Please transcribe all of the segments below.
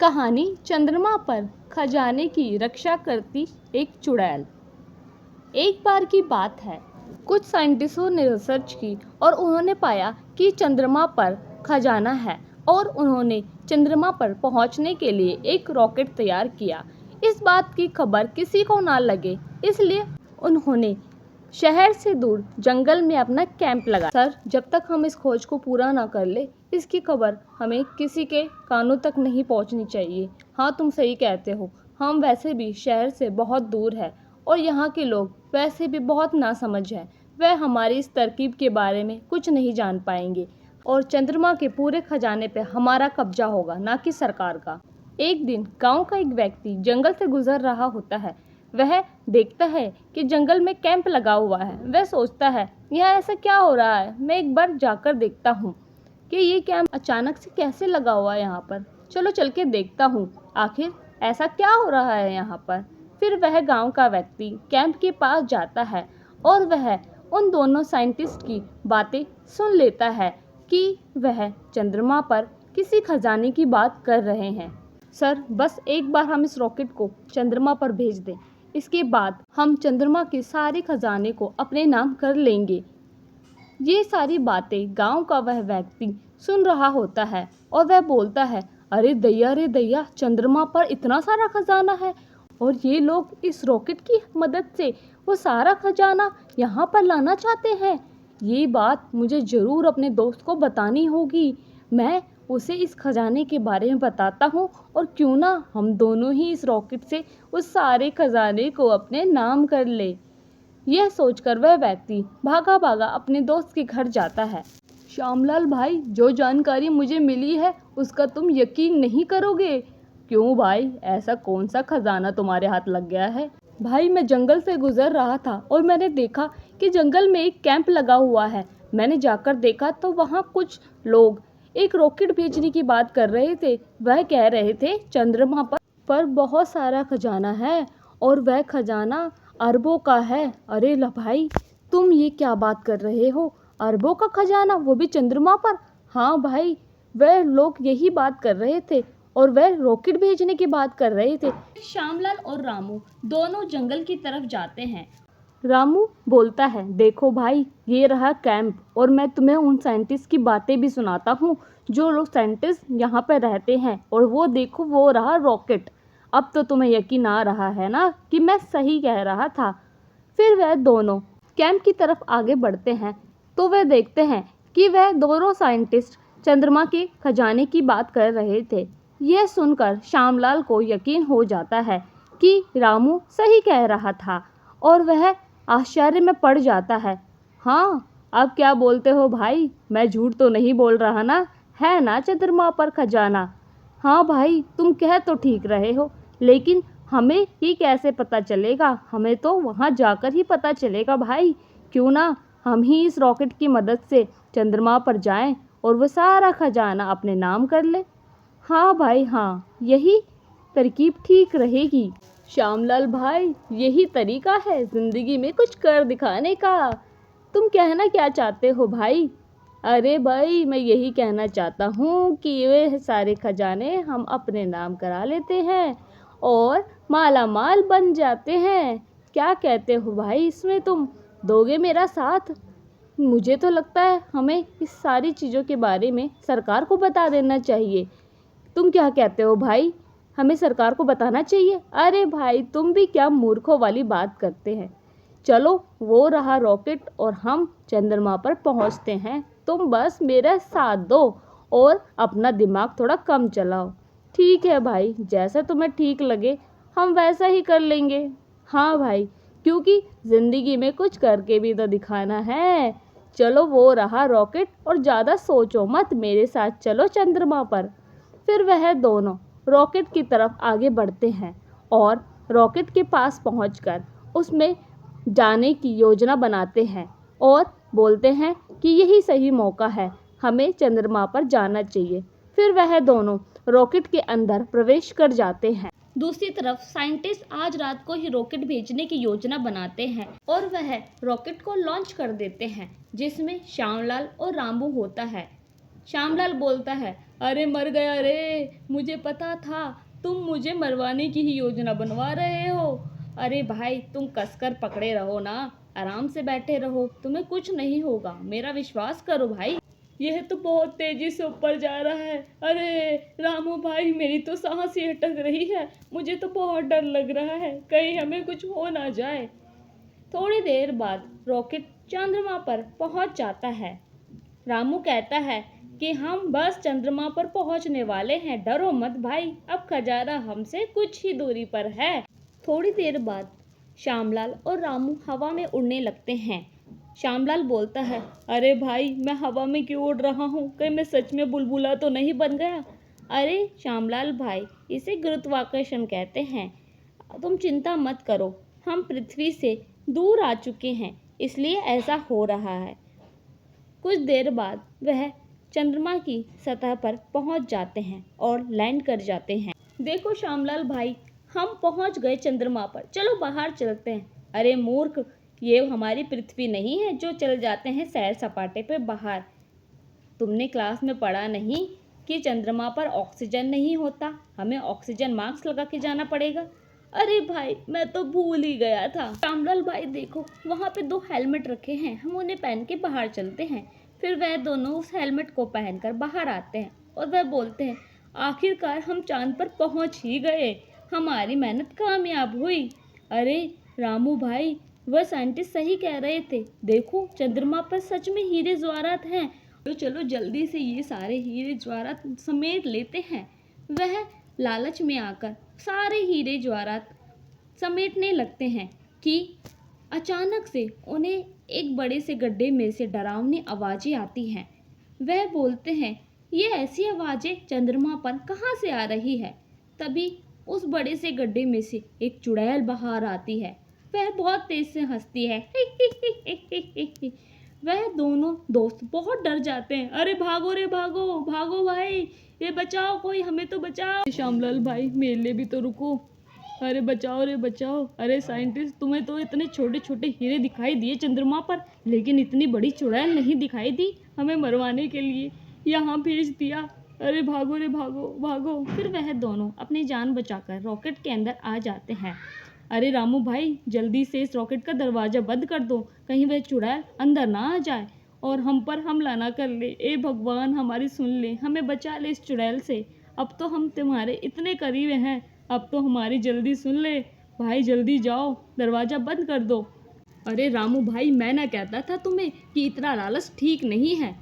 कहानी चंद्रमा पर खजाने की रक्षा करती एक चुड़ैल। एक बार की बात है, कुछ साइंटिस्टों ने रिसर्च की और उन्होंने पाया कि चंद्रमा पर खजाना है और उन्होंने चंद्रमा पर पहुंचने के लिए एक रॉकेट तैयार किया। इस बात की खबर किसी को ना लगे, इसलिए उन्होंने शहर से दूर जंगल में अपना कैंप लगाया। सर, जब तक हम इस खोज को पूरा ना कर ले, इसकी खबर हमें किसी के कानों तक नहीं पहुंचनी चाहिए। हाँ, तुम सही कहते हो। हम वैसे भी शहर से बहुत दूर है और यहाँ के लोग वैसे भी बहुत नासमझ हैं। वह हमारी इस तरकीब के बारे में कुछ नहीं जान पाएंगे और चंद्रमा के पूरे खजाने पे हमारा कब्जा होगा, ना कि सरकार का। एक दिन गांव का एक व्यक्ति जंगल से गुजर रहा होता है। वह देखता है कि जंगल में कैंप लगा हुआ है। वह सोचता है, यहाँ ऐसा क्या हो रहा है, मैं एक बार जाकर देखता हूँ कि ये कैंप अचानक से कैसे लगा हुआ है यहाँ पर। चलो चल के देखता हूँ, आखिर ऐसा क्या हो रहा है यहाँ पर। फिर वह गांव का व्यक्ति कैंप के पास जाता है और वह उन दोनों साइंटिस्ट की बातें सुन लेता है कि वह चंद्रमा पर किसी खजाने की बात कर रहे हैं। सर, बस एक बार हम इस रॉकेट को चंद्रमा पर भेज दें, इसके बाद हम चंद्रमा के सारे खजाने को अपने नाम कर लेंगे। ये सारी बातें गांव का वह व्यक्ति सुन रहा होता है और वह बोलता है, अरे दैया, चंद्रमा पर इतना सारा खजाना है और ये लोग इस रॉकेट की मदद से वो सारा खजाना यहाँ पर लाना चाहते हैं। ये बात मुझे ज़रूर अपने दोस्त को बतानी होगी। मैं उसे इस खजाने के बारे में बताता हूँ और क्यों ना हम दोनों ही इस रॉकेट से उस सारे खजाने को अपने नाम कर ले। यह सोचकर वह व्यक्ति भागा भागा अपने दोस्त के घर जाता है। श्यामलाल भाई, जो जानकारी मुझे मिली है उसका तुम यकीन नहीं करोगे। क्यों भाई, ऐसा कौन सा खजाना तुम्हारे हाथ लग गया है? भाई, मैं जंगल से गुजर रहा था और मैंने देखा कि जंगल में एक कैंप लगा हुआ है। मैंने जाकर देखा तो वहाँ कुछ लोग एक रॉकेट भेजने की बात कर रहे थे। वह कह रहे थे चंद्रमा पर बहुत सारा खजाना है और वह खजाना अरबों का है। अरे भाई, तुम ये क्या बात कर रहे हो? अरबों का खजाना, वो भी चंद्रमा पर? हाँ भाई, वह लोग यही बात कर रहे थे और वह रॉकेट भेजने की बात कर रहे थे। श्यामलाल और रामू दोनों जंगल की तरफ जाते हैं। रामू बोलता है, देखो भाई, ये रहा कैंप और मैं तुम्हें उन साइंटिस्ट की बातें भी सुनाता हूँ जो लोग साइंटिस्ट यहाँ पर रहते हैं। और वो देखो, वो रहा रॉकेट। अब तो तुम्हें यकीन आ रहा है ना कि मैं सही कह रहा था। फिर वह दोनों कैंप की तरफ आगे बढ़ते हैं तो वह देखते हैं कि वह दोनों साइंटिस्ट चंद्रमा के खजाने की बात कर रहे थे। यह सुनकर श्यामलाल को यकीन हो जाता है कि रामू सही कह रहा था और वह आश्चर्य में पड़ जाता है। हाँ, अब क्या बोलते हो भाई, मैं झूठ तो नहीं बोल रहा ना? है ना चंद्रमा पर खजाना? हाँ भाई, तुम कह तो ठीक रहे हो, लेकिन हमें ही कैसे पता चलेगा? हमें तो वहाँ जाकर ही पता चलेगा भाई। क्यों ना हम ही इस रॉकेट की मदद से चंद्रमा पर जाएं और वो सारा खजाना अपने नाम कर ले। हाँ भाई, हाँ, यही तरकीब ठीक रहेगी। श्यामलाल भाई, यही तरीका है ज़िंदगी में कुछ कर दिखाने का। तुम कहना क्या चाहते हो भाई? अरे भाई, मैं यही कहना चाहता हूँ कि वे सारे खजाने हम अपने नाम करा लेते हैं और माला माल बन जाते हैं। क्या कहते हो भाई, इसमें तुम दोगे मेरा साथ? मुझे तो लगता है हमें इस सारी चीज़ों के बारे में सरकार को बता देना चाहिए। तुम क्या कहते हो भाई, हमें सरकार को बताना चाहिए? अरे भाई, तुम भी क्या मूर्खों वाली बात करते हैं। चलो, वो रहा रॉकेट और हम चंद्रमा पर पहुंचते हैं। तुम बस मेरा साथ दो और अपना दिमाग थोड़ा कम चलाओ। ठीक है भाई, जैसा तुम्हें ठीक लगे हम वैसा ही कर लेंगे। हाँ भाई, क्योंकि ज़िंदगी में कुछ करके भी तो दिखाना है। चलो, वो रहा रॉकेट और ज़्यादा सोचो मत, मेरे साथ चलो चंद्रमा पर। फिर वह दोनों रॉकेट की तरफ आगे बढ़ते हैं और रॉकेट के पास पहुंचकर उसमें जाने की योजना बनाते हैं और बोलते हैं कि यही सही मौका है, हमें चंद्रमा पर जाना चाहिए। फिर वह दोनों रॉकेट के अंदर प्रवेश कर जाते हैं। दूसरी तरफ साइंटिस्ट आज रात को ही रॉकेट भेजने की योजना बनाते हैं और वह रॉकेट को लॉन्च कर देते हैं, जिसमें श्यामलाल और रामू होता है। श्यामलाल बोलता है, अरे मर गया रे, मुझे पता था तुम मुझे मरवाने की ही योजना बनवा रहे हो। अरे भाई तुम कसकर पकड़े रहो ना, आराम से बैठे रहो, तुम्हें कुछ नहीं होगा, मेरा विश्वास करो भाई। यह तो बहुत तेजी से ऊपर जा रहा है। अरे रामू भाई, मेरी तो सांस ही अटक रही है, मुझे तो बहुत डर लग रहा है, कहीं हमें कुछ हो ना जाए। थोड़ी देर बाद रॉकेट चंद्रमा पर पहुंच जाता है। रामू कहता है कि हम बस चंद्रमा पर पहुंचने वाले हैं, डरो मत भाई, अब खजाना हमसे कुछ ही दूरी पर है। थोड़ी देर बाद श्यामलाल और रामू हवा में उड़ने लगते हैं। श्यामलाल बोलता है, अरे भाई मैं हवा में क्यों उड़ रहा हूँ, कहीं मैं सच में बुलबुला तो नहीं बन गया। अरे श्यामलाल भाई, इसे गुरुत्वाकर्षण कहते हैं, तुम चिंता मत करो, हम पृथ्वी से दूर आ चुके हैं, इसलिए ऐसा हो रहा है। कुछ देर बाद वह चंद्रमा की सतह पर पहुंच जाते हैं और लैंड कर जाते हैं। देखो श्यामलाल भाई, हम पहुंच गए चंद्रमा पर, चलो बाहर चलते हैं। अरे मूर्ख, ये हमारी पृथ्वी नहीं है जो चल जाते हैं सैर सपाटे पे बाहर। तुमने क्लास में पढ़ा नहीं कि चंद्रमा पर ऑक्सीजन नहीं होता, हमें ऑक्सीजन मास्क लगा के जाना पड़ेगा। अरे भाई मैं तो भूल ही गया था। श्यामलाल भाई देखो, वहाँ पे 2 हेलमेट रखे हैं, हम उन्हें पहन के बाहर चलते हैं। फिर वह दोनों उस हेलमेट को पहनकर बाहर आते हैं और वह बोलते हैं, आखिरकार हम चांद पर पहुँच ही गए, हमारी मेहनत कामयाब हुई। अरे रामू भाई, वह साइंटिस्ट सही कह रहे थे, देखो चंद्रमा पर सच में हीरे ज्वारात हैं। तो चलो जल्दी से ये सारे हीरे ज्वारात समेट लेते हैं। वह लालच में आकर सारे हीरे ज्वारात समेटने लगते हैं कि अचानक से उन्हें एक बड़े से गड्ढे में से डरावनी आवाज़ें आती हैं। वह बोलते हैं, ये ऐसी आवाज़ें चंद्रमा पर कहाँ से आ रही है। तभी उस बड़े से गड्ढे में से एक चुड़ैल बाहर आती है। वह बहुत तेज से हंसती है। वह दोनों दोस्त बहुत डर जाते हैं। अरे भागो रे भागो, भागो भाई, ये बचाओ, कोई हमें तो बचाओ। श्यामलाल भाई मेरे लिए भी तो रुको, अरे बचाओ रे बचाओ। अरे साइंटिस्ट, तुम्हें तो इतने छोटे छोटे हीरे दिखाई दिए चंद्रमा पर, लेकिन इतनी बड़ी चुड़ैल नहीं दिखाई दी, हमें मरवाने के लिए यहाँ भेज दिया। अरे भागो रे भागो भागो। फिर वह दोनों अपनी जान बचाकर रॉकेट के अंदर आ जाते हैं। अरे रामू भाई, जल्दी से इस रॉकेट का दरवाज़ा बंद कर दो, कहीं वह चुड़ैल अंदर ना आ जाए और हम पर हमला ना कर ले। ए भगवान, हमारी सुन ले, हमें बचा ले इस चुड़ैल से, अब तो हम तुम्हारे इतने करीब हैं, अब तो हमारी जल्दी सुन ले भाई, जल्दी जाओ, दरवाज़ा बंद कर दो। अरे रामू भाई, मैं ना कहता था तुम्हें कि इतना लालच ठीक नहीं है।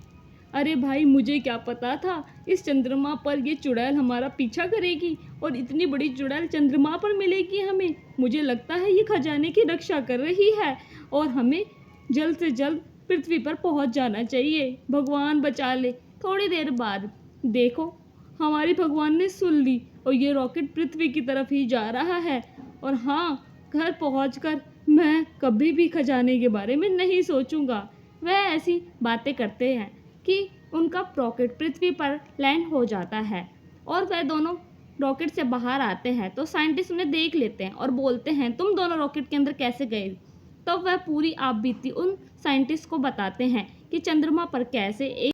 अरे भाई मुझे क्या पता था इस चंद्रमा पर ये चुड़ैल हमारा पीछा करेगी और इतनी बड़ी चुड़ैल चंद्रमा पर मिलेगी हमें। मुझे लगता है ये खजाने की रक्षा कर रही है और हमें जल्द से जल्द पृथ्वी पर पहुंच जाना चाहिए, भगवान बचा ले। थोड़ी देर बाद देखो, हमारी भगवान ने सुन ली और ये रॉकेट पृथ्वी की तरफ ही जा रहा है। और हाँ, घर पहुंचकर मैं कभी भी खजाने के बारे में नहीं सोचूंगा। वह ऐसी बातें करते हैं कि उनका रॉकेट पृथ्वी पर लैंड हो जाता है और वह दोनों रॉकेट से बाहर आते हैं। तो साइंटिस्ट उन्हें देख लेते हैं और बोलते हैं, तुम दोनों रॉकेट के अंदर कैसे गए। तो वह पूरी आपबीती उन साइंटिस्ट को बताते हैं कि चंद्रमा पर कैसे एक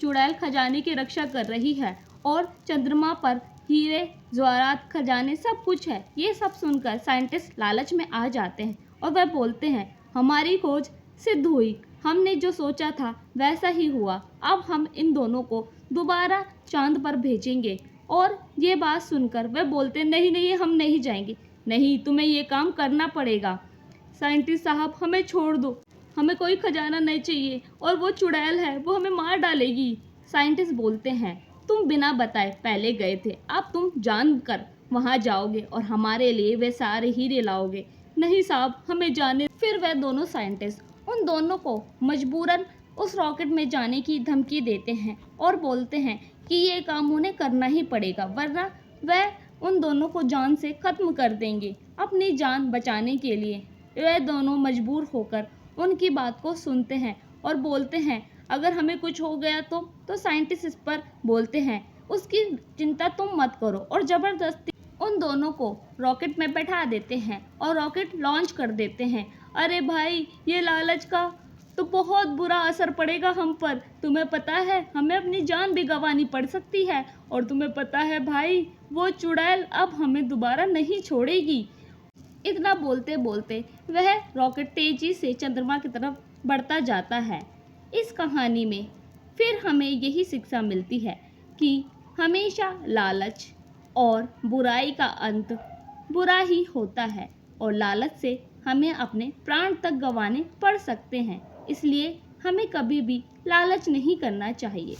चुड़ैल खजाने की रक्षा कर रही है और चंद्रमा पर हीरे ज्वारात खजाने सब कुछ है। ये सब सुनकर साइंटिस्ट लालच में आ जाते हैं और वह बोलते हैं, हमारी खोज सिद्ध हुई, हमने जो सोचा था वैसा ही हुआ, अब हम इन दोनों को दोबारा चांद पर भेजेंगे। और ये बात सुनकर वह बोलते, नहीं नहीं, हम नहीं जाएंगे, नहीं, तुम्हें ये काम करना पड़ेगा। साइंटिस्ट साहब, हमें छोड़ दो, हमें कोई खजाना नहीं चाहिए और वो चुड़ैल है, वो हमें मार डालेगी। साइंटिस्ट बोलते हैं, तुम बिना बताए पहले गए थे, अब तुम जान कर वहाँ जाओगे और हमारे लिए वे सारे हीरे लाओगे। नहीं साहब, हमें जाने। फिर वह दोनों साइंटिस्ट उन दोनों को मजबूरन उस रॉकेट में जाने की धमकी देते हैं और बोलते हैं कि ये काम उन्हें करना ही पड़ेगा, वरना वह उन दोनों को जान से ख़त्म कर देंगे। अपनी जान बचाने के लिए वह दोनों मजबूर होकर उनकी बात को सुनते हैं और बोलते हैं, अगर हमें कुछ हो गया तो साइंटिस्ट इस पर बोलते हैं, उसकी चिंता तुम मत करो, और ज़बरदस्ती उन दोनों को रॉकेट में बैठा देते हैं और रॉकेट लॉन्च कर देते हैं। अरे भाई, ये लालच का तो बहुत बुरा असर पड़ेगा हम पर। तुम्हें पता है हमें अपनी जान भी गंवानी पड़ सकती है। और तुम्हें पता है भाई, वो चुड़ैल अब हमें दोबारा नहीं छोड़ेगी। इतना बोलते बोलते वह रॉकेट तेजी से चंद्रमा की तरफ बढ़ता जाता है। इस कहानी में फिर हमें यही शिक्षा मिलती है कि हमेशा लालच और बुराई का अंत बुरा ही होता है, और लालच से हमें अपने प्राण तक गंवाने पड़ सकते हैं। इसलिए हमें कभी भी लालच नहीं करना चाहिए।